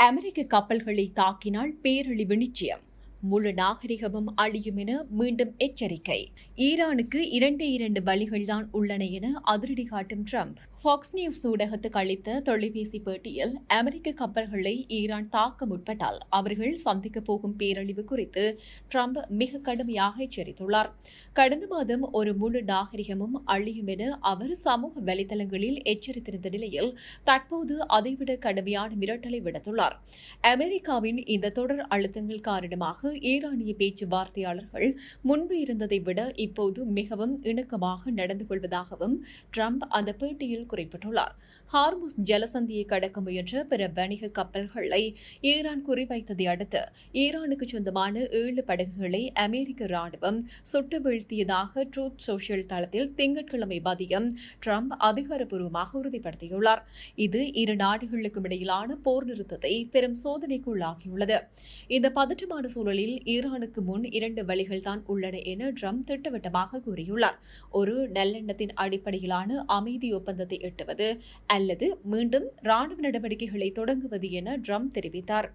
அமெரிக்க கப்பல்களை தாக்கினால் பேரழிவு நிச்சயம், முழு நாகரிகமும் அழியும் என மீண்டும் எச்சரிக்கை. ஈரானுக்கு இரண்டு பலிகள்தான் உள்ளன என அதிரடி காட்டும் ட்ரம்ப். ஃபாக்ஸ் நியூஸ் ஊடகத்துக்கு அளித்த தொலைபேசி பேட்டியில் அமெரிக்க கப்பல்களை ஈரான் தாக்க முற்பட்டால் அவர்கள் சந்திக்கப் போகும் பேரழிவு குறித்து ட்ரம்ப் மிக கடுமையாக எச்சரித்துள்ளார். கடந்த மாதம் ஒரு முழு நாகரிகமும் அழியும் என அவர் சமூக வலைதளங்களில் எச்சரித்திருந்த நிலையில் தற்போது அதைவிட கடுமையான மிரட்டலை விடுத்துள்ளார். அமெரிக்காவின் இந்த தொடர் அழுத்தங்கள் காரணமாக ஈரானிய பேச்சுவார்த்தையாளர்கள் முன்பு இருந்ததை விட இப்போது மிகவும் இணக்கமாக நடந்து கொள்வதாகவும் ட்ரம்ப் அந்த பேட்டியில் குறிப்பிட்டுள்ளார். ஹார்முஸ் ஜலசந்தியை கடக்க முயன்ற பிற வணிக கப்பல்களை ஈரான் குறிவைத்ததை அடுத்து ஈரானுக்கு சொந்தமான 7 படகுகளை அமெரிக்க ராணுவம் சுட்டு வீழ்த்தியதாக ட்ரூத் சோஷியல் தளத்தில் திங்கட்கிழமை மதியம் ட்ரம்ப் அதிகாரப்பூர்வமாக உறுதிப்படுத்தியுள்ளார். இது இரு நாடுகளுக்கும் இடையிலான போர் நிறுத்தத்தை பெரும் சோதனைக்கு உள்ளாகியுள்ளது. இந்த பதற்றமான சூழலில் ஈரானுக்கு முன் 2 வழிகள் தான் உள்ளன என ட்ரம்ப் திட்டவட்டமாக கூறியுள்ளார். ஒரு நல்லெண்ணத்தின் அடிப்படையிலான அமைதி ஒப்பந்தத்தை எட்டுவது அல்லது மீண்டும் ராணுவ நடவடிக்கைகளை தொடங்குவது என ட்ரம்ப் தெரிவித்தார்.